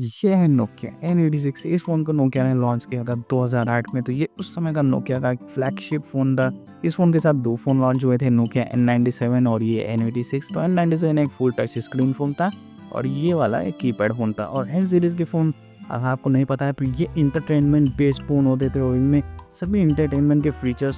ये है Nokia N86। इस फ़ोन को नोकिया ने लॉन्च किया था 2008 में। तो ये उस समय का नोकिया का एक फ्लैगशिप फ़ोन था। इस फ़ोन के साथ 2 फ़ोन लॉन्च हुए थे, नोकिया N97 और ये N86। तो N97 एक फुल टच स्क्रीन फ़ोन था और ये वाला एक कीपैड फ़ोन था। और N सीरीज़ के फ़ोन अगर आपको नहीं पता है तो ये इंटरटेनमेंट बेस्ड फ़ोन होते थे और इनमें सभी इंटरटेनमेंट के फीचर्स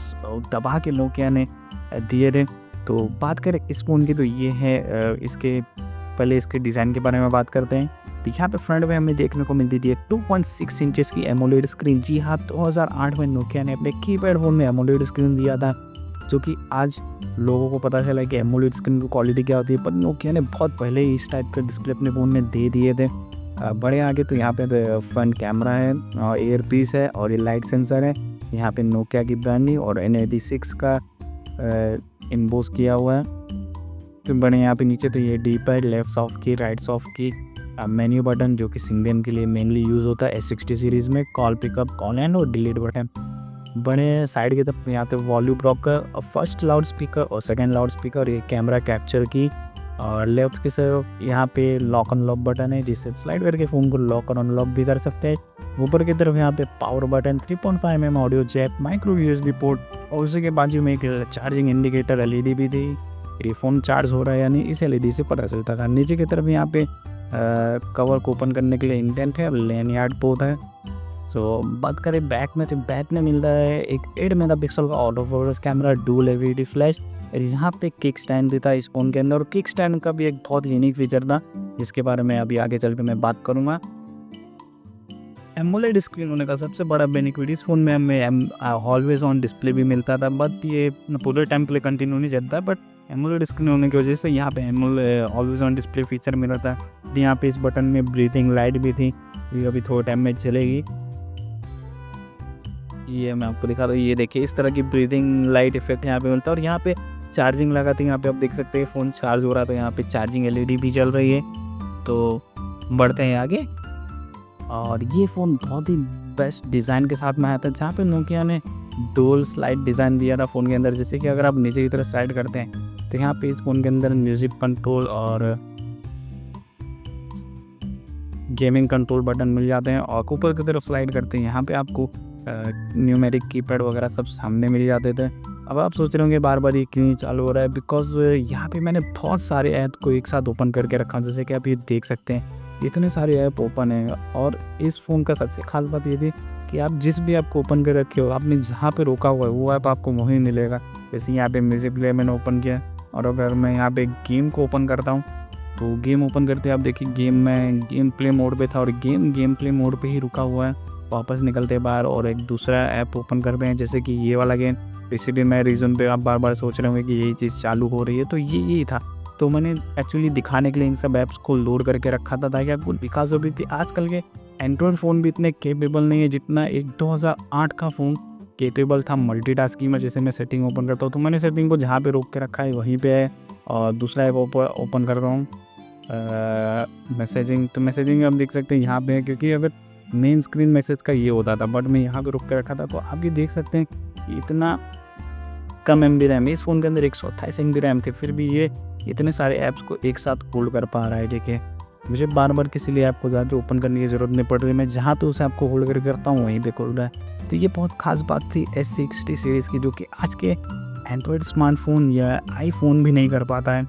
दबा के नोकिया ने दिए थे। तो बात करें इस फ़ोन की तो ये है इसके पहले इसके डिज़ाइन के बारे में बात करते हैं। तो यहाँ पे फ्रंट में हमें देखने को मिलती थी 2.6 इंचेस की एमोलेड स्क्रीन। जी हाँ, 2008 में नोकिया ने अपने कीपैड फ़ोन में एमोलेड स्क्रीन दिया था, जो कि आज लोगों को पता चला कि एमोलेड स्क्रीन की क्वालिटी क्या होती है, पर नोकिया ने बहुत पहले ही इस टाइप के डिस्प्ले अपने फ़ोन में दे दिए थे। बड़े आगे तो यहाँ पे फ्रंट कैमरा है, एयर पीस है और ये लाइट सेंसर है। यहाँ पे नोकिया की ब्रांडिंग और N86 का इम्बोस किया हुआ है। तो बड़े यहाँ पे नीचे तो ये डी पैड, लेफ्ट सॉफ्ट की, राइट सॉफ्ट की, मेन्यू बटन जो कि सिंगल के लिए मेनली यूज़ होता है S60 सीरीज़ में, कॉल पिकअप, कॉल एंड और डिलीट बटन। बड़े साइड की तरफ यहाँ पे वॉल्यूम ब्रोकर और फर्स्ट लाउड स्पीकर और सेकंड लाउड स्पीकर, ये कैमरा कैप्चर की। और लेफ्ट की तरफ यहाँ पे लॉक अनलॉक बटन है, जिससे स्लाइड करके फ़ोन को लॉक और अनलॉक भी कर सकते हैं। ऊपर की तरफ यहाँ पे power button, 3.5mm audio jack, micro USB port और उसी के बाजू में एक चार्जिंग इंडिकेटर LED भी थी। ये फ़ोन चार्ज हो रहा है यानी इस LED से पता चलता था। नीचे की तरफ यहाँ पे कवर को ओपन करने के लिए इंडेंट है, लैनियार्ड पोर्ट है। सो बात करें बैक में, तो बैक में मिल रहा है एक 8 मेगापिक्सल का auto focus camera, dual LED flash. और यहाँ पे किक स्टैंड भी था इस फ़ोन के अंदर, और किक स्टैंड का भी एक बहुत यूनिक फीचर था जिसके बारे में अभी आगे चल के मैं बात करूँगा। एमोलेड स्क्रीन होने का सबसे बड़ा बेनिफिट, इस फ़ोन में हमें ऑलवेज ऑन डिस्प्ले भी मिलता था, बट ये पूरे टाइम के लिए कंटिन्यू नहीं चलता। बट एमोलेड स्क्रीन होने की वजह से यहाँ पे ऑलवेज ऑन डिस्प्ले फीचर मिला था। यहाँ पे इस बटन में ब्रीथिंग लाइट भी थी, ये अभी थोड़े टाइम में चलेगी। ये मैं आपको दिखा दूँ, ये देखिए इस तरह की ब्रीथिंग लाइट इफेक्ट यहाँ पे मिलता है। और यहाँ पे चार्जिंग लगाते हैं, यहाँ पे आप देख सकते हैं फ़ोन चार्ज हो रहा है, तो यहाँ पे चार्जिंग LED भी चल रही है। तो बढ़ते हैं आगे। और ये फ़ोन बहुत ही बेस्ट डिज़ाइन के साथ में आया था, जहाँ पे नोकिया ने डुअल स्लाइड डिज़ाइन दिया था फ़ोन के अंदर। जैसे कि अगर आप नीचे की तरफ स्लाइड करते हैं तो यहाँ पे इस फ़ोन के अंदर म्यूज़िक कंट्रोल और गेमिंग कंट्रोल बटन मिल जाते हैं। और ऊपर की तरफ स्लाइड करते हैं, यहाँ पे आपको न्यूमेरिक कीपैड वगैरह सब सामने मिल जाते थे। अब आप सोच रहे होंगे बार बार ये क्यों चालू हो रहा है, बिकॉज यहाँ पे मैंने बहुत सारे ऐप को एक साथ ओपन करके रखा, जैसे कि आप ये देख सकते हैं इतने सारे ऐप ओपन हैं। और इस फ़ोन का सबसे खास बात ये थी कि आप जिस भी ऐप को ओपन कर रखे हो, आपने जहाँ पे रोका हुआ है वो ऐप आपको वहीं मिलेगा। जैसे यहाँ पे म्यूज़िक प्लेयर मैंने ओपन किया, और अगर मैं यहाँ पे गेम को ओपन करता हूँ तो गेम ओपन करते आप देखिए गेम में गेम प्ले मोड पे था और गेम प्ले मोड पे ही रुका हुआ है। वापस निकलते बाहर और एक दूसरा ऐप ओपन कर रहे हैं, जैसे कि ये वाला गेम। इसीलिए मैं रीज़न पे आप बार बार सोच रहे होंगे कि यही चीज़ चालू हो रही है, तो यही था। तो मैंने एक्चुअली दिखाने के लिए इन सब ऐप्स को लोड करके रखा था ताकि आपको बिकॉज अभी आजकल के एंड्रॉयड फ़ोन भी इतने केपेबल नहीं है जितना एक 2008 का फ़ोन केपेबल था मल्टीटास्किंग में। जैसे मैं सेटिंग ओपन करता हूँ तो मैंने सेटिंग को जहाँ पे रोक के रखा है वहीं पे है, और दूसरा ऐप ओपन कर रहा हूँ मैसेजिंग। तो मैसेजिंग आप देख सकते हैं यहाँ पे है, क्योंकि अगर मेन स्क्रीन मैसेज का ये होता था, बट मैं यहाँ पे रुक के रखा था। तो आप ये देख सकते हैं इतना कम MB रैम, इस फ़ोन के अंदर 128 MB रैम थे, फिर भी ये इतने सारे ऐप्स को एक साथ होल्ड कर पा रहा है। देखिए मुझे बार बार किसी लिए ऐप को ज़्यादा ओपन करने की ज़रूरत नहीं पड़ रही, मैं जहाँ पे उस ऐप को होल्ड करके करता हूँ वहीं पे खुल रहा है। तो ये बहुत खास बात थी S60 सीरीज़ की, जो कि आज के एंड्रॉयड स्मार्टफोन या आईफोन भी नहीं कर पाता है।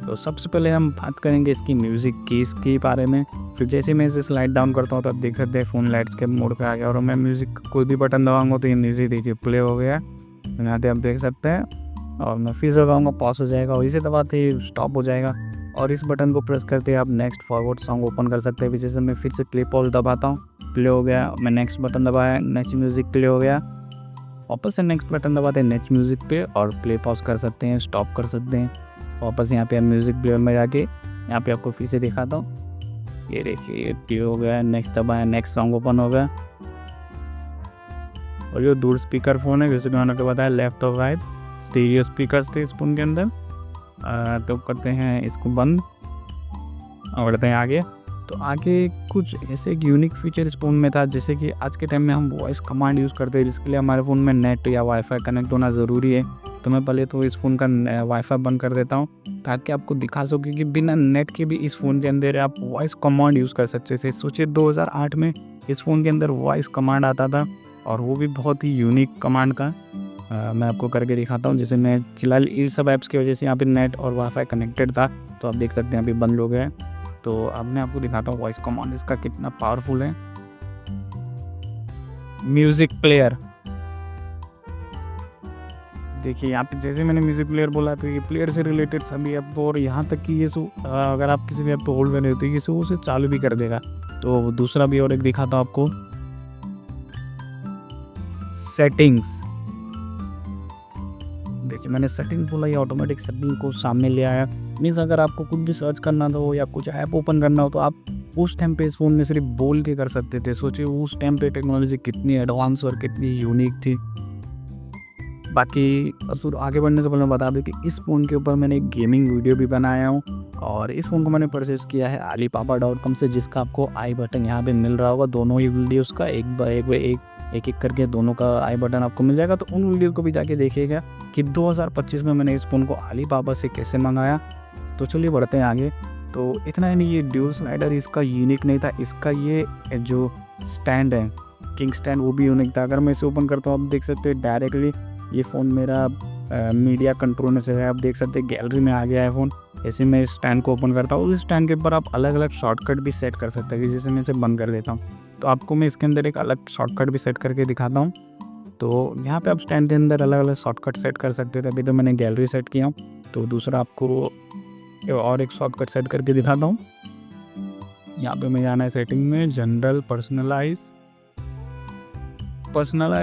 तो सबसे पहले हम बात करेंगे इसकी म्यूज़िक कीज़ के बारे में। फिर जैसे मैं इसे स्लाइड डाउन करता हूँ तो आप देख सकते हैं फ़ोन लाइट्सकेप मोड पे आ गया, और मैं म्यूज़िक कोई भी बटन दबाऊंगा तो ये म्यूज़िक देखिए प्ले हो गया, यहाँ पे आप देख सकते हैं। और मैं फिर से दबाऊंगा पॉज हो जाएगा, और इसे दबाते ही स्टॉप हो जाएगा। और इस बटन को प्रेस करते आप नेक्स्ट फॉरवर्ड सॉन्ग ओपन कर सकते हैं। जैसे मैं फिर से प्ले पॉज दबाता हूँ, प्ले हो गया। मैं नेक्स्ट बटन दबाया, नेक्स्ट म्यूज़िक प्ले हो गया। वापस से नेक्स्ट बटन दबाते हैं नेक्स्ट म्यूज़िक पे, और प्ले पॉज कर सकते हैं, स्टॉप कर सकते हैं। वापस यहाँ पे म्यूज़िक प्लेयर में जाके यहाँ पे आपको फिर से दिखाता हूँ, ये देखिए ये प्ले हो गया। नेक्स्ट दबाया, नेक्स्ट सॉन्ग ओपन हो गया। और ये दूर स्पीकर फ़ोन है, जैसे मैंने आपको बताया लेफ्ट और राइट स्टीरियो स्पीकर्स थे इस फ़ोन के अंदर। तो करते हैं इसको बंद और बढ़ते हैं आगे। तो आगे कुछ ऐसे एक यूनिक फीचर इस फ़ोन में था, जैसे कि आज के टाइम में हम वॉइस कमांड यूज़ करते हैं, जिसके लिए हमारे फ़ोन में नेट या वाईफाई कनेक्ट होना ज़रूरी है। तो मैं पहले तो इस फ़ोन का वाईफ़ाई बंद कर देता हूँ, ताकि आपको दिखा सकूँ कि बिना नेट के भी इस फ़ोन के अंदर आप वॉइस कमांड यूज़ कर सकते थे। सोचिए 2008 में इस फ़ोन के अंदर वॉइस कमांड आता था, और वो भी बहुत ही यूनिक कमांड का। मैं आपको करके दिखाता हूँ। जैसे मैं फिलहाल इन सब ऐप्स की वजह से यहाँ पे नेट और वाईफ़ाई कनेक्टेड था, तो आप देख सकते हैं अभी बंद हो गया है। तो अब मैं आपको दिखाता हूँ वॉइस कमांड इसका कितना पावरफुल है। म्यूज़िक प्लेयर, देखिए यहाँ पे जैसे मैंने म्यूज़िक प्लेयर बोला, तो ये प्लेयर से रिलेटेड सभी ऐप तो, और यहाँ तक कि ये अगर आप किसी भी ऐप पे होल्ड में रहते हो, ये उसे चालू भी कर देगा। तो दूसरा भी और एक दिखाता हूँ आपको, सेटिंग्स। देखिए मैंने सेटिंग बोला, ये ऑटोमेटिक सेटिंग को सामने ले आया। मीन्स अगर आपको कुछ भी सर्च करना हो या कुछ ऐप ओपन करना हो, तो आप उस टाइम पे इस फ़ोन में सिर्फ बोल के कर सकते थे। सोचिए उस टाइम पे टेक्नोलॉजी कितनी एडवांस और कितनी यूनिक थी। बाकी आगे बढ़ने से पहले मैं बता दूं कि इस फ़ोन के ऊपर मैंने एक गेमिंग वीडियो भी बनाया हूँ, और इस फ़ोन को मैंने परचेस किया है alibaba.com से, जिसका आपको आई बटन यहाँ पे मिल रहा होगा। दोनों ही वीडियोज़ का एक करके दोनों का आई बटन आपको मिल जाएगा। तो उन वीडियो को भी जाके देखिएगा कि 2025 में मैंने इस फ़ोन को alibaba से कैसे मंगाया। तो चलिए बढ़ते हैं आगे। तो इतना ही नहीं, ये ड्यूल स्लाइडर इसका यूनिक नहीं था, इसका ये जो स्टैंड है किंग स्टैंड, वो भी यूनिक था। अगर मैं इसे ओपन करता हूँ, आप देख सकते हैं डायरेक्टली ये फ़ोन मेरा मीडिया कंट्रोल में से है। आप देख सकते हैं गैलरी में आ गया है फ़ोन। ऐसे मैं इस स्टैंड को ओपन करता हूँ, उस स्टैंड के ऊपर आप अलग अलग शॉर्टकट भी सेट कर सकते हैं। जैसे मैं इसे बंद कर देता हूँ, तो आपको मैं इसके अंदर एक अलग शॉर्टकट भी सेट करके दिखाता हूँ। तो यहाँ पे आप स्टैंड के अंदर अलग अलग शॉर्टकट सेट कर सकते थे। अभी तो मैंने गैलरी सेट किया हूँ, तो दूसरा आपको और एक शॉर्टकट सेट करके दिखाता हूँ। यहाँ पे मैं जाना है सेटिंग में, जनरल, पर्सनलाइज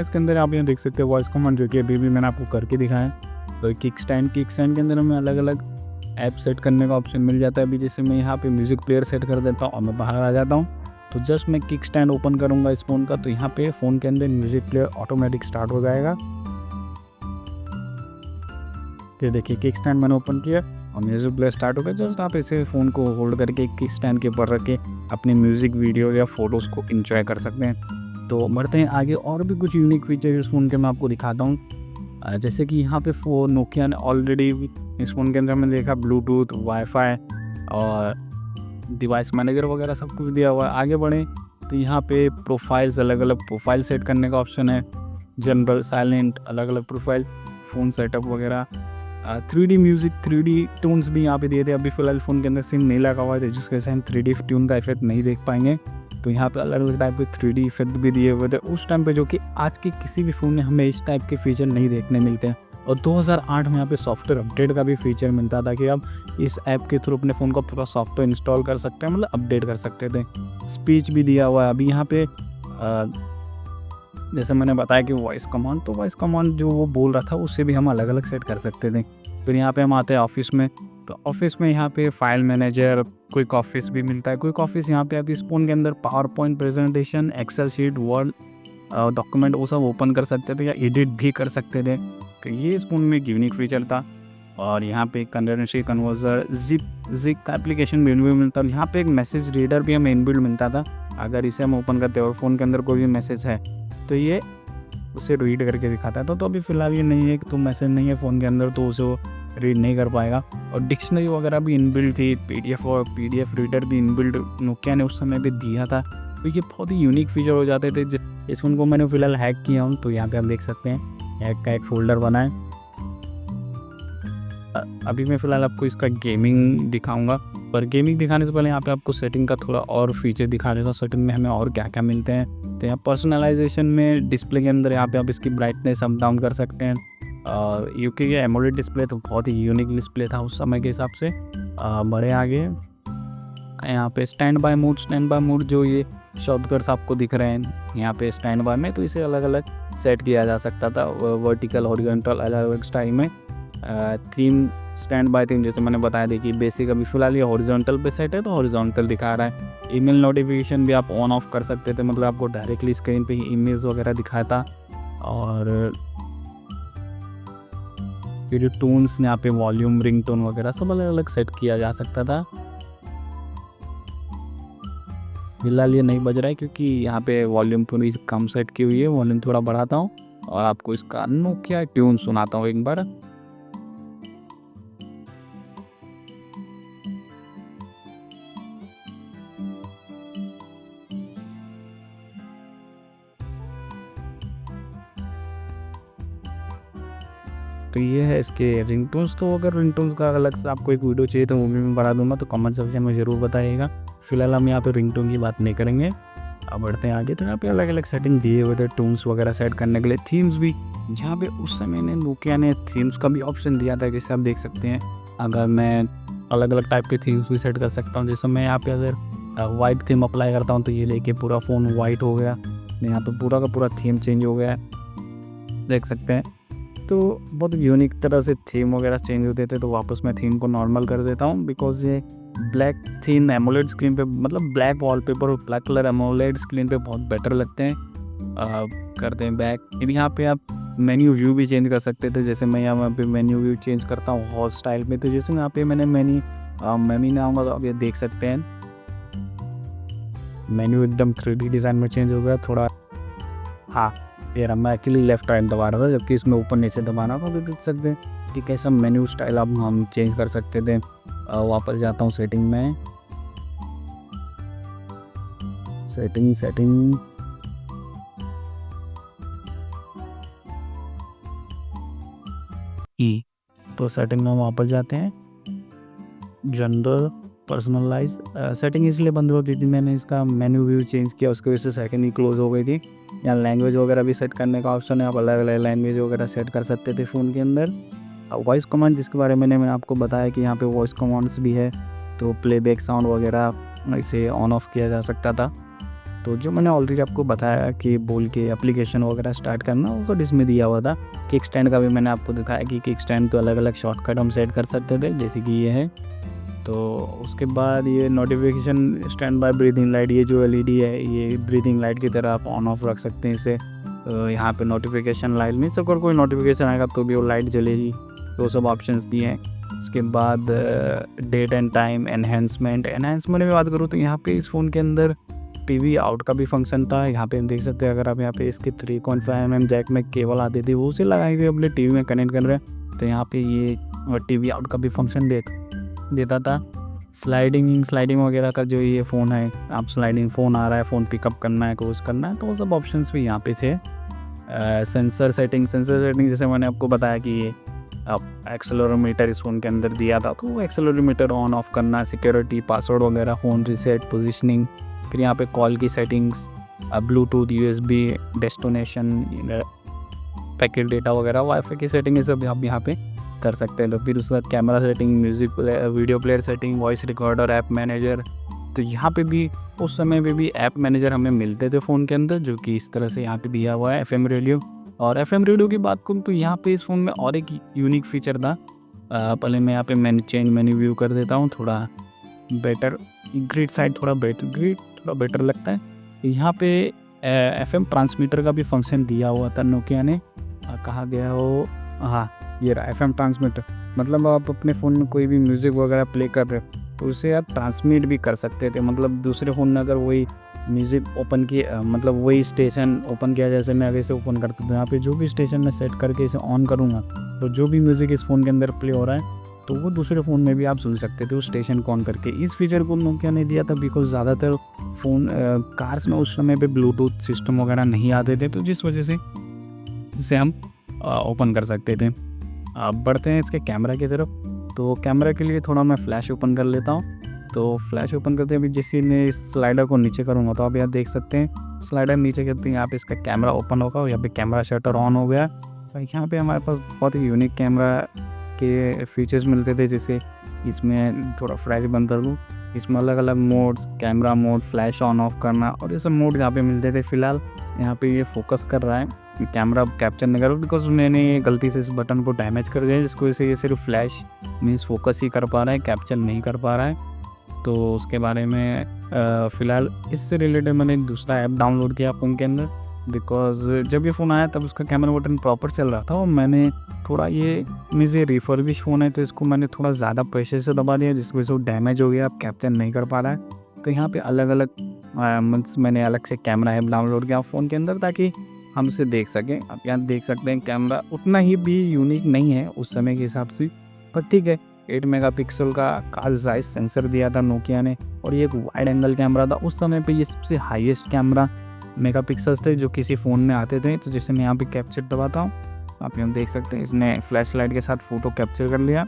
के अंदर आप यहाँ देख सकते हैं वॉइस कमांड, जो कि अभी भी मैंने आपको करके दिखाया है। तो किक स्टैंड के अंदर हमें अलग अलग ऐप सेट करने का ऑप्शन मिल जाता है। अभी जैसे मैं यहाँ पे म्यूज़िक प्लेयर सेट कर देता हूँ और मैं बाहर आ जाता हूँ, तो जस्ट मैं किक स्टैंड ओपन करूँगा इस फ़ोन का, तो यहाँ पे फ़ोन के अंदर म्यूज़िक प्लेयर ऑटोमेटिक स्टार्ट हो जाएगा। ये देखिए किक स्टैंड मैंने ओपन किया और म्यूज़िक प्लेयर स्टार्ट हो गया। जस्ट आप इसे फ़ोन को होल्ड करके किक स्टैंड के ऊपर रख के अपनी म्यूज़िक वीडियो या फ़ोटोज़ को इंजॉय कर सकते हैं। तो बढ़ते हैं आगे, और भी कुछ यूनिक फीचर इस फ़ोन के मैं आपको दिखाता हूँ। जैसे कि यहाँ पे नोकिया ने ऑलरेडी इस फ़ोन के अंदर मैंने देखा ब्लूटूथ, वाईफाई और डिवाइस मैनेजर वगैरह सब कुछ दिया हुआ है। आगे बढ़ें तो यहाँ पे प्रोफाइल्स, अलग अलग प्रोफाइल सेट करने का ऑप्शन है। जनरल, साइलेंट, अलग अलग प्रोफाइल, फ़ोन सेटअप वगैरह। 3D म्यूज़िक, 3D ट्यून्स भी यहाँ पे दिए थे। अभी फ़िलहाल फ़ोन के अंदर सिम नहीं लगा हुआ है, जिसकी वजह से हम 3D ट्यून का इफेक्ट नहीं देख पाएंगे। तो यहाँ पे अलग अलग टाइप के 3D इफेक्ट भी दिए हुए थे उस टाइम पे, जो कि आज के किसी भी फ़ोन में हमें इस टाइप के फीचर नहीं देखने मिलते हैं। और 2008 में यहाँ पे सॉफ्टवेयर अपडेट का भी फीचर मिलता था कि आप इस ऐप के थ्रू अपने फ़ोन का पूरा सॉफ्टवेयर इंस्टॉल कर सकते हैं, मतलब अपडेट कर सकते थे। स्पीच भी दिया हुआ है। अभी यहाँ पे जैसे मैंने बताया कि वॉइस कमांड, तो वॉइस कमांड जो वो बोल रहा था उससे भी हम अलग अलग सेट कर सकते थे। फिर यहाँ पे हम आते हैं ऑफिस में, तो ऑफिस में यहाँ पे फाइल मैनेजर, क्विक ऑफिस भी मिलता है। क्विक ऑफिस यहाँ पे आप इस फ़ोन के अंदर PowerPoint presentation, Excel sheet, Word document वो सब ओपन कर सकते थे या एडिट भी कर सकते थे। तो ये इस फ़ोन में एक यूनिक फीचर था। और यहाँ पे कंडेंसी कन्वर्टर, जिप का एप्लीकेशन भी इनबिल्ट मिलता था। यहाँ पे एक मैसेज रीडर भी हमें इनबिल्ट मिलता था। अगर इसे हम ओपन करते हैं और फ़ोन के अंदर कोई भी मैसेज है, तो ये उसे रीड करके दिखाता है। तो अभी फ़िलहाल ये नहीं है कि तो मैसेज नहीं है फ़ोन के अंदर, तो उसे रीड नहीं कर पाएगा। और डिक्शनरी वगैरह भी इनबिल्ट थी, PDF और PDF रीडर भी इनबिल्ट नोकिया ने उस समय पे दिया था। तो ये बहुत ही यूनिक फीचर हो जाते थे। इस फ़ोन को मैंने फ़िलहाल हैक किया हूँ, तो यहाँ पे आप देख सकते हैं हैक का एक फ़ोल्डर बना है। अभी मैं फ़िलहाल आपको इसका गेमिंग दिखाऊंगा, पर गेमिंग दिखाने से पहले यहाँ पे आपको सेटिंग का थोड़ा और फीचर दिखा देता हूँ। सेटिंग में हमें और क्या क्या मिलते हैं। तो यहाँ पर्सनलाइजेशन में डिस्प्ले के अंदर यहाँ पे आप इसकी ब्राइटनेस अप डाउन कर सकते हैं। और यूके के एमोलेड डिस्प्ले तो बहुत ही यूनिक डिस्प्ले था उस समय के हिसाब से। बड़े आगे यहाँ पे स्टैंड बाय मोड जो ये शॉर्टकट्स आपको दिख रहे हैं यहाँ पे स्टैंड बाय में, तो इसे अलग अलग सेट किया जा सकता था वर्टिकल, हॉरिजॉन्टल, अलग अलग स्टाइल में। थीम, स्टैंड बाय थीम जैसे मैंने बताया, देखिए बेसिक अभी फ़िलहाल ये हॉरिजॉन्टल पे सेट है, तो हॉरिजॉन्टल दिखा रहा है। ईमेल नोटिफिकेशन भी आप ऑन ऑफ कर सकते थे, मतलब आपको डायरेक्टली स्क्रीन पे ही ईमेल्स वगैरह दिखाता। और ये जो टून्स यहाँ पे वॉल्यूम, रिंगटोन वगैरह सब अलग अलग सेट किया जा सकता था। फिलहाल ये नहीं बज रहा है क्योंकि यहाँ पे वॉल्यूम थोड़ी कम सेट की हुई है। वॉल्यूम थोड़ा बढ़ाता हूँ और आपको इसका नोकिया ट्यून सुनाता हूँ एक बार। तो ये है इसके रिंगटोन्स। तो अगर रिंगटोन्स का अलग से आपको एक वीडियो चाहिए तो वो भी मैं बना दूँगा, तो कमेंट सेक्शन में ज़रूर बताइएगा। फिलहाल हम यहाँ पे रिंगटोन की बात नहीं करेंगे। अब बढ़ते हैं आगे। तो यहाँ पे अलग अलग सेटिंग दिए हुए थे टून्स वगैरह सेट करने के लिए, थीम्स भी, जहाँ पे उस समय ने नोकिया ने थीम्स का भी ऑप्शन दिया था। जैसे आप देख सकते हैं, अगर मैं अलग अलग टाइप के थीम्स भी सेट कर सकता हूँ। जैसे मैं यहाँ पे अगर वाइट थीम अप्लाई करता हूँ तो ये लेके पूरा फ़ोन वाइट हो गया, यहाँ पे पूरा का पूरा थीम चेंज हो गया, देख सकते हैं। तो बहुत यूनिक तरह से थीम वगैरह चेंज होते थे। तो वापस मैं थीम को नॉर्मल कर देता हूँ, बिकॉज ये ब्लैक थीम एमोलेड स्क्रीन पे, मतलब ब्लैक वॉलपेपर और ब्लैक कलर एमोलेड स्क्रीन पे बहुत बेटर लगते हैं। करते हैं बैक। फिर यहाँ पे आप मेन्यू व्यू भी चेंज कर सकते थे। जैसे मैं यहाँ पे मेन्यू व्यू चेंज करता हूँ हॉट स्टाइल में। तो जैसे यहाँ पे मैंने मेन्यू आऊँगा तो आप ये देख सकते हैं, मेन्यू एकदम 3D डिज़ाइन में चेंज हो गया थोड़ा। हाँ, ये रहा, मैं एक्चुअली लेफ्ट राइट दबा रहा था, जबकि इसमें ऊपर नीचे दबाना था। तो देख सकते हैं कि कैसा मेन्यू स्टाइल अब हम चेंज कर सकते थे। वापस जाता हूँ सेटिंग में, सेटिंग ई। तो सेटिंग में वापस जाते हैं, जनरल पर्सनलाइज। सेटिंग इसलिए बंद होती थी, मैंने इसका मेन्यू व्यू चेंज किया, उसकी वजह से सेटिंग ही क्लोज हो गई थी। यहाँ लैंग्वेज वगैरह भी सेट करने का ऑप्शन है, आप अलग अलग लैंग्वेज वगैरह सेट कर सकते थे फ़ोन के अंदर। वॉइस कमांड, जिसके बारे में मैंने आपको बताया कि यहाँ पे वॉइस कमांड्स भी है, तो प्लेबैक साउंड वगैरह इसे ऑन ऑफ किया जा सकता था। तो जो मैंने ऑलरेडी आपको बताया कि बोल के एप्लीकेशन वगैरह स्टार्ट करना, वो तो इसमें दिया हुआ था। किक स्टैंड का भी मैंने आपको दिखाया कि किक स्टैंड तो अलग अलग शॉर्टकट हम सेट कर सकते थे, जैसे कि ये है। तो उसके बाद ये notification stand by breathing light, ये जो LED है, ये ब्रीदिंग लाइट की तरह आप ऑन ऑफ रख सकते हैं इसे। यहाँ पे नोटिफिकेशन लाइट मीन्स अगर कोई नोटिफिकेशन आएगा तो भी वो लाइट जलेगी, तो सब ऑप्शंस दिए हैं। उसके बाद डेट एंड टाइम एनहेंसमेंट में बात करूँ तो यहाँ पे इस फ़ोन के अंदर TV आउट का भी फंक्शन था। यहाँ पे हम देख सकते हैं, अगर आप यहाँ पे इसके 3.5mm जैक में केबल आती थी, वो उसे लगाई हुई अपने TV में कनेक्ट कर रहे हैं, तो यहाँ पे ये TV आउट का भी फंक्शन देता था। स्लाइडिंग वगैरह का जो ये फ़ोन है, आप स्लाइडिंग फ़ोन आ रहा है, फ़ोन पिकअप करना है, क्लोज करना है, तो वो सब ऑप्शंस भी यहाँ पे थे। सेंसर सेटिंग जैसे मैंने आपको बताया कि ये एक्सेलरोमीटर इस फ़ोन के अंदर दिया था, तो वो एक्सेलरोमीटर ऑन ऑफ करना, सिक्योरिटी, पासवर्ड वगैरह, फ़ोन रीसेट, पोजीशनिंग। फिर यहाँ पे कॉल की settings, Bluetooth, USB, destination, packet data वगैरह, वाईफाई की सेटिंग, ये सब आप यहाँ पे कर सकते हैं। तो फिर उसके बाद camera setting, music video player setting, voice recorder, app manager. तो यहाँ पे भी उस समय पे भी ऐप मैनेजर हमें मिलते थे फ़ोन के अंदर, जो कि इस तरह से यहाँ पे दिया हुआ है। FM रेडियो, और FM रेडियो की बात करूँ तो यहाँ पे इस फ़ोन में और एक यूनिक फीचर था। पहले मैं यहाँ पे मेन्यू व्यू कर देता हूँ, थोड़ा बेटर ग्रिड साइड, थोड़ा बेटर लगता है। यहाँ पे FM ट्रांसमीटर का भी फंक्शन दिया हुआ था नोकिया ने, कहा गया हो, हाँ ये रहा FM ट्रांसमीटर। मतलब आप अपने फ़ोन में कोई भी म्यूज़िक वगैरह प्ले कर रहे हो तो उसे आप ट्रांसमिट भी कर सकते थे। मतलब दूसरे फ़ोन में अगर वही म्यूज़िक ओपन किया, मतलब वही स्टेशन ओपन किया, जैसे मैं अभी से ओपन करता हूँ, यहाँ पे जो भी स्टेशन मैं सेट करके इसे ऑन करूँगा तो जो भी म्यूज़िक इस फ़ोन के अंदर प्ले हो रहा है तो वो दूसरे फ़ोन में भी आप सुन सकते थे उस स्टेशन को ऑन करके। इस फीचर को नोकिया ने दिया था बिकॉज ज़्यादातर फ़ोन कार्स में उस समय पे ब्लूटूथ सिस्टम वगैरह नहीं आते थे, तो जिस वजह से इसे हम ओपन कर सकते थे। अब बढ़ते हैं इसके कैमरा की तरफ। तो कैमरा के लिए थोड़ा मैं फ्लैश ओपन कर लेता हूँ। तो फ्लैश ओपन करते हैं, अभी जैसे मैं इस स्लाइडर को नीचे करूँगा तो आप यहाँ देख सकते हैं, स्लाइडर नीचे करते हैं, यहाँ पे इसका कैमरा ओपन होगा और यहाँ पे कैमरा शटर ऑन हो गया। यहाँ पे हमारे पास बहुत ही यूनिक कैमरा के फीचर्स मिलते थे, जैसे इसमें थोड़ा फ्लैश बंद कर लूँ, इसमें अलग अलग modes, camera mode, flash on off करना, और ये सब मोड यहाँ पे मिलते थे। फिलहाल यहाँ पे ये फोकस कर रहा है, कैमरा कैप्चर नहीं कर रहा बिकॉज मैंने गलती से इस बटन को डैमेज कर दिया, जिसकी वजह से ये सिर्फ फ्लैश मीन्स फोकस ही कर पा रहा है, कैप्चर नहीं कर पा रहा है। तो उसके बारे में फ़िलहाल इससे रिलेटेड मैंने एक दूसरा ऐप डाउनलोड किया फ़ोन के अंदर, बिकॉज जब ये फ़ोन आया तब उसका कैमरा बटन प्रॉपर चल रहा था और मैंने थोड़ा ये मीन्स ये रिफर्बिश फ़ोन है तो इसको मैंने थोड़ा ज़्यादा प्रेशर से दबा दिया, जिसकी वजह से वो डैमेज हो गया, अब कैप्चर नहीं कर पा रहा है। तो यहाँ पे अलग अलग मीन्स मैंने अलग से कैमरा ऐप डाउनलोड किया फ़ोन के अंदर ताकि हम इसे देख सकें। आप यहाँ देख सकते हैं कैमरा उतना ही भी यूनिक नहीं है उस समय के हिसाब से, पर ठीक है। 8 मेगापिक्सल का कार्ड साइज सेंसर दिया था नोकिया ने और ये एक वाइड एंगल कैमरा था। उस समय पे ये सबसे हाईएस्ट कैमरा मेगापिक्सल्स थे जो किसी फ़ोन में आते थे। तो जैसे मैं यहाँ पे कैप्चर दबाता हूँ, आप यहाँ देख सकते हैं इसने फ्लैश लाइट के साथ फ़ोटो कैप्चर कर लिया।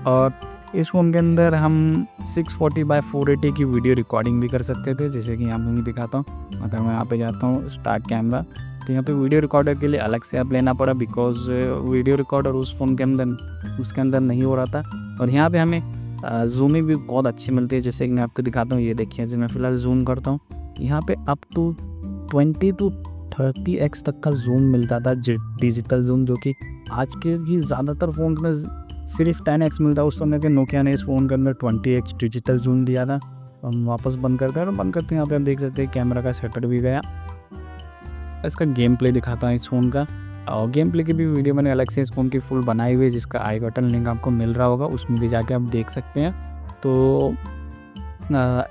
और इस फ़ोन के अंदर हम 640x480 की वीडियो रिकॉर्डिंग भी कर सकते थे, जैसे कि यहाँ पे मैं दिखाता हूँ। अगर मैं यहाँ पे जाता हूँ स्टार्ट कैमरा, तो यहाँ पे वीडियो रिकॉर्डर के लिए अलग से ऐप लेना पड़ा, बिकॉज वीडियो रिकॉर्डर उस फ़ोन के अंदर उसके अंदर नहीं हो रहा था। और यहाँ पे हमें जूमिंग भी बहुत अच्छी मिलती है, जैसे कि मैं आपको दिखाता हूँ। ये देखिए, जब मैं फ़िलहाल जूम करता हूँ, यहाँ पे अप टू 20 to 30x तक का जूम मिलता था, डिजिटल जूम, जो कि आज के भी ज़्यादातर फ़ोन में सिर्फ 10x मिलता है। उस समय के नोकिया ने इस फ़ोन के अंदर 20x डिजिटल जूम दिया था। हम वापस बंद करते हैं और बंद करते हैं। यहाँ पे आप देख सकते हैं कैमरा का शटर भी गया। इसका गेम प्ले दिखाता है इस फ़ोन का, और गेम प्ले की भी वीडियो मैंने अलग से इस फ़ोन की फुल बनाई हुई है, जिसका आई बटन लिंक आपको मिल रहा होगा, उसमें भी जाके आप देख सकते हैं। तो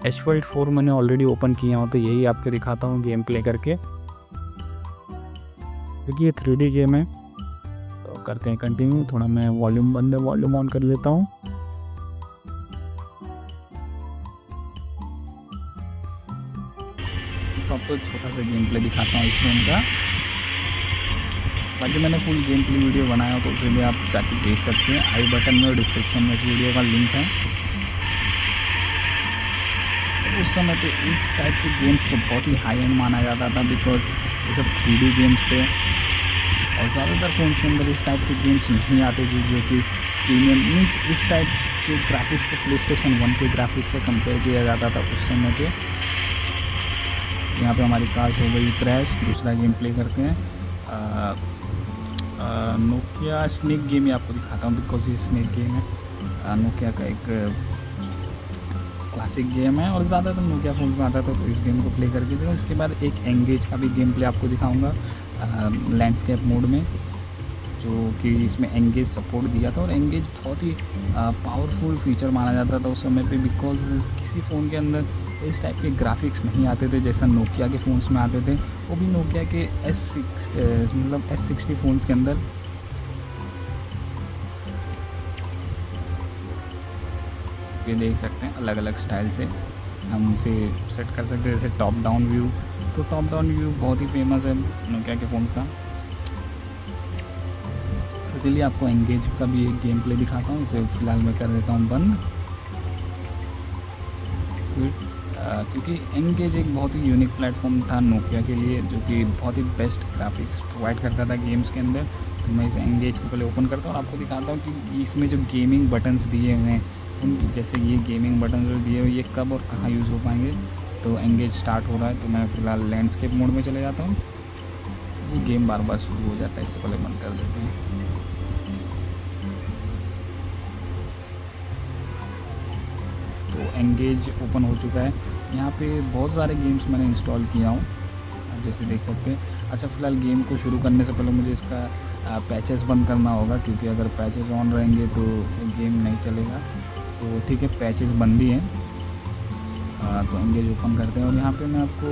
एसफॉल्ट 4 मैंने ऑलरेडी ओपन किया हूँ, तो यही आपको दिखाता हूँ गेम प्ले करके, क्योंकि ये 3D गेम है। तो करते हैं कंटिन्यू। थोड़ा मैं वॉल्यूम बंद है, वॉल्यूम ऑन कर लेता हूँ। तो आपको छोटा सा गेम प्ले दिखाता हूँ इस फ़ोन का। बाकी मैंने फुल गेम प्ले वीडियो बनाया हो, तो उसे भी आप जाके देख सकते हैं। आई बटन में और डिस्क्रिप्शन में इस वीडियो का लिंक है। तो उस समय पे इस टाइप के गेम्स को बहुत ही हाई एंड माना जाता था, बिकॉज ये सब 3D गेम्स थे, और ज़्यादातर फ़ोन के अंदर इस टाइप के गेम्स नहीं आते थे, जो कि प्रीमियम मीन्स इस टाइप के ग्राफिक्स को PlayStation 1 के ग्राफिक्स से कंपेयर किया जाता था उस समय पे। यहाँ पे हमारी कार हो गई क्रैश। दूसरा गेम प्ले करते हैं। नोकिया स्नेक गेम ही आपको दिखाता हूँ, बिकॉज ये स्नेक गेम है, नोकिया का एक क्लासिक गेम है, और ज़्यादातर नोकिया फ़ोन में आता था, तो इस गेम को प्ले करके देखो। उसके बाद एक एंगेज का भी गेम प्ले आपको दिखाऊंगा लैंडस्केप मोड में, जो कि इसमें एंगेज सपोर्ट दिया था। और एंगेज बहुत ही पावरफुल फीचर माना जाता था उस समय पे, बिकॉज किसी फ़ोन के अंदर इस टाइप के ग्राफिक्स नहीं आते थे जैसा नोकिया के फ़ोन्स में आते थे, वो भी नोकिया के S60 फ़ोन्स के अंदर। ये देख सकते हैं अलग अलग स्टाइल से हम इसे सेट कर सकते हैं, जैसे टॉप डाउन व्यू। तो टॉप डाउन व्यू बहुत ही फेमस है नोकिया के फ़ोन का। तो चलिए आपको एंगेज का भी एक गेम प्ले दिखाता हूँ। इसे फ़िलहाल मैं कर देता हूँ बंद, क्योंकि एंगेज एक बहुत ही यूनिक प्लेटफॉर्म था नोकिया के लिए, जो कि बहुत ही बेस्ट ग्राफिक्स प्रोवाइड करता था गेम्स के अंदर। तो मैं इस एंगेज को पहले ओपन करता हूँ और आपको दिखाता हूँ कि इसमें जो गेमिंग बटन्स दिए हुए हैं, उन जैसे ये गेमिंग बटन जो दिए हुए, ये कब और कहाँ यूज़ हो पाएंगे। तो एंगेज स्टार्ट हो रहा है, तो मैं फ़िलहाल लैंडस्केप मोड में चले जाता हूँ। ये गेम बार बार शुरू हो जाता है, इससे पहले बंद कर देते हैं। तो एंगेज ओपन हो चुका है। यहाँ पे बहुत सारे गेम्स मैंने इंस्टॉल किया हूँ, जैसे देख सकते हैं। अच्छा, फ़िलहाल गेम को शुरू करने से पहले मुझे इसका पैचेस बंद करना होगा, क्योंकि अगर पैचेस ऑन रहेंगे तो गेम नहीं चलेगा। तो ठीक है, पैचेस बंद ही हैं। तो एंगेज ओपन करते हैं, और यहाँ पे मैं आपको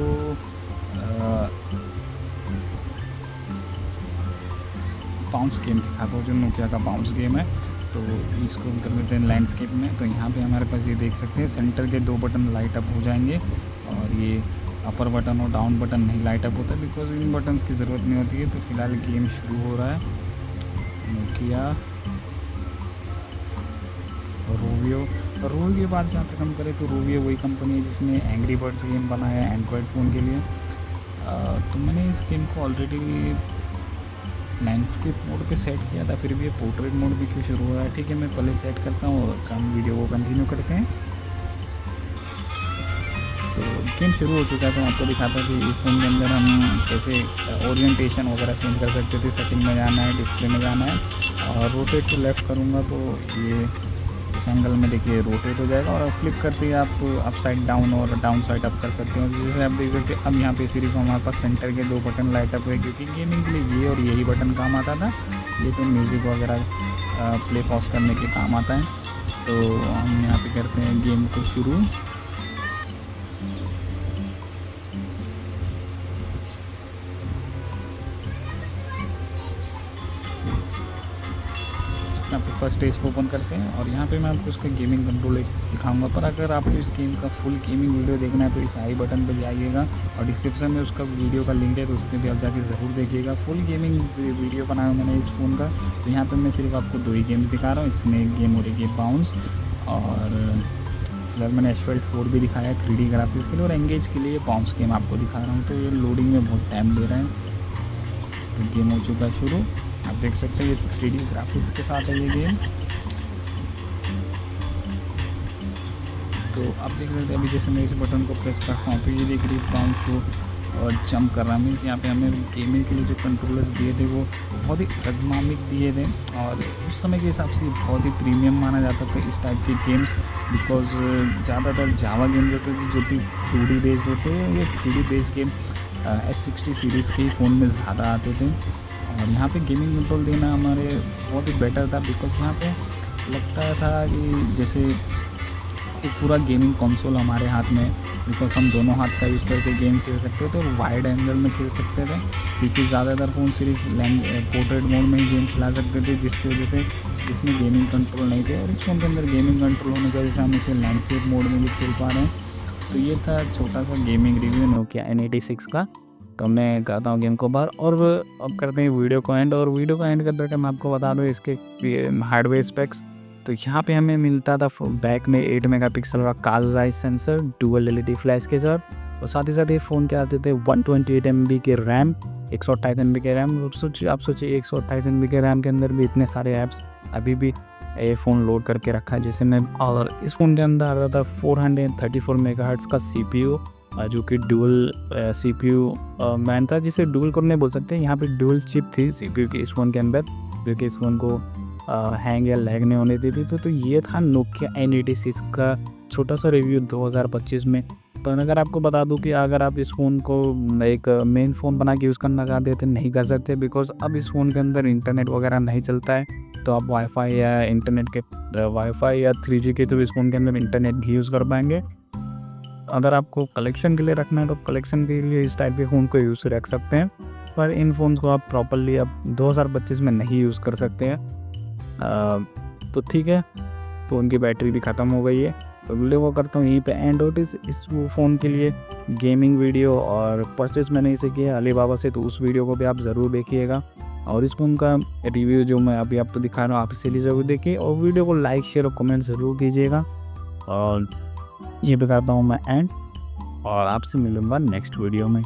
बाउंस गेम दिखाता हूँ, जो नोकिया का बाउंस गेम है। तो इसको कर लेते हैं लैंडस्केप में। तो यहाँ पे हमारे पास ये देख सकते हैं सेंटर के 2 बटन लाइट अप हो जाएंगे, और ये अपर बटन और डाउन बटन नहीं लाइट अप होता, बिकॉज इन बटन्स की ज़रूरत नहीं होती है। तो फिलहाल गेम शुरू हो रहा है। नोकिया रूवियो। रूवियो की बात जहाँ तक हम करें, तो रूवियो वही कंपनी है जिसने एंग्री बर्ड्स गेम बनाया है एंड्रॉयड फ़ोन के लिए। तो मैंने इस गेम को ऑलरेडी लैंडस्केप मोड पे सेट किया था, फिर भी ये पोर्ट्रेट मोड भी क्यों शुरू हुआ है। ठीक है, मैं पहले सेट करता हूँ और हम वीडियो को कंटिन्यू करते हैं। तो गेम शुरू हो चुका है, तो आपको दिखाता है कि इस फ़ोन के अंदर हम कैसे ओरिएंटेशन वगैरह चेंज कर सकते थे। सेटिंग में जाना है, डिस्प्ले में जाना है, और रोटेट टू लेफ़्ट करूँगा तो ये इस एंगल में देखिए रोटेट हो जाएगा, और फ्लिप करते ही आप अप साइड डाउन और डाउन साइड अप कर सकते हो। जैसे आप देख सकते हैं, अब यहाँ पे सिर्फ हमारे पास सेंटर के 2 बटन लाइट अप हुए, क्योंकि गेमिंग के लिए ये और यही बटन काम आता था। ये तो म्यूज़िक वगैरह प्ले पॉज करने के काम आता है। तो हम यहाँ पे करते हैं गेम को शुरू। आपको फर्स्ट है इसको ओपन करते हैं और यहाँ पे मैं आपको उसका गेमिंग कंट्रोल दिखाऊंगा। पर अगर आपको इस गेम का फुल गेमिंग वीडियो देखना है तो इस आई बटन पर जाइएगा और डिस्क्रिप्शन में उसका वीडियो का लिंक है, तो उसमें भी आप जाके ज़रूर देखिएगा। फुल गेमिंग वीडियो बनाया मैंने इस फ़ोन का। तो यहाँ पर मैं सिर्फ आपको 2 ही गेम्स दिखा रहा हूँ। इसमें एक गेम हो रही है बाउंस, और फिलहाल मैंने एसफेल्ट 4 भी दिखाया है 3D ग्राफिक्स के लिए, और एंगेज के लिए बाउंस गेम आपको दिखा रहा हूँ। तो ये लोडिंग में बहुत टाइम ले रहा है। तो गेम हो चुका है शुरू, आप देख सकते हैं ये 3D ग्राफिक्स के साथ है ये गेम। तो आप देख सकते हैं अभी जैसे मैं इस बटन को प्रेस करता हूँ तो ये देख रही है बाउंस को और जंप कर रहा। मीन्स यहाँ पे हमें गेमिंग के लिए जो कंट्रोलर्स दिए थे वो बहुत ही एर्गोनॉमिक दिए थे, और उस समय के हिसाब से बहुत ही प्रीमियम माना जाता था इस टाइप के गेम्स। बिकॉज ज़्यादातर जावा गेम्स होते थे जो कि 2D बेस्ड होते हैं, ये 3D based game S60 series के फ़ोन में ज़्यादा आते थे। और यहाँ पे गेमिंग कंट्रोल देना हमारे बहुत ही बेटर था, बिकॉज यहाँ पे लगता था कि जैसे एक पूरा गेमिंग कंसोल हमारे हाथ में, बिकॉज हम दोनों हाथ का यूज़ करके गेम खेल सकते थे और वाइड एंगल में खेल सकते थे, क्योंकि ज़्यादातर फ़ोन सिर्फ पोर्ट्रेट मोड में ही गेम खिला सकते थे, जिसकी वजह से इसमें गेमिंग कंट्रोल नहीं थे। और इस फ़ोन के अंदर गेमिंग कंट्रोल होने की वजह से हम इसे लैंडस्केप मोड में भी खेल पा रहे हैं। तो ये था छोटा सा गेमिंग रिव्यू नोकिया N86 का। तो मैं करता हूँ गेम को बाहर, और अब करते हैं वीडियो को एंड। और वीडियो को एंड करते टाइम आपको बता दूँ इसके हार्डवेयर स्पेक्स। तो यहाँ पे हमें मिलता था बैक में 8 मेगापिक्सल का Carl Zeiss sensor dual LED flash के साथ, और साथ ही साथ ये फ़ोन के आते थे 128 MB के रैम, 128 MB के रैम। आप सोचिए 128 MB के रैम के अंदर भी इतने सारे ऐप्स अभी भी ये फ़ोन लोड करके रखा है जैसे मैं। और इस फ़ोन के अंदर आ रहा था 434 मेगाहर्ट्ज़ का CPU, जो कि डुअल CPU मैन था, जिसे डुअल कोर नहीं बोल सकते। यहाँ पे डुअल चिप थी CPU की इस फ़ोन के अंदर, जो कि इस फ़ोन को हैंग या लैग नहीं होने देती थी। तो ये था नोकिया N86 का छोटा सा रिव्यू 2025 में। पर अगर आपको बता दूं कि अगर आप इस फ़ोन को एक मेन फ़ोन बना के यूज़ करना चाहते थे, नहीं कर सकते, बिकॉज अब इस फ़ोन के अंदर इंटरनेट वगैरह नहीं चलता है। तो आप वाईफाई या इंटरनेट के वाईफाई या 3G के थ्रू इस फ़ोन के अंदर इंटरनेट भी यूज़ कर पाएंगे। अगर आपको कलेक्शन के लिए रखना है तो कलेक्शन के लिए इस टाइप के फ़ोन को यूज़ रख सकते हैं, पर इन फ़ोन को आप प्रॉपरली अब 2025 में नहीं यूज़ कर सकते हैं। तो ठीक है, फ़ोन की बैटरी भी ख़त्म हो गई है। तो वीडियो को करता हूँ यहीं पे एंड। और इस फ़ोन के लिए गेमिंग वीडियो और परचेस मैंने इसे किया अलीबाबा से, तो उस वीडियो को भी आप ज़रूर देखिएगा। और इस फ़ोन का रिव्यू जो मैं अभी आपको दिखा रहा हूँ आप इसीलिए ज़रूर देखिए, और वीडियो को लाइक शेयर और कमेंट ज़रूर कीजिएगा। और ये भी करता हूँ मैं एंड, और आपसे मिलूँगा नेक्स्ट वीडियो में।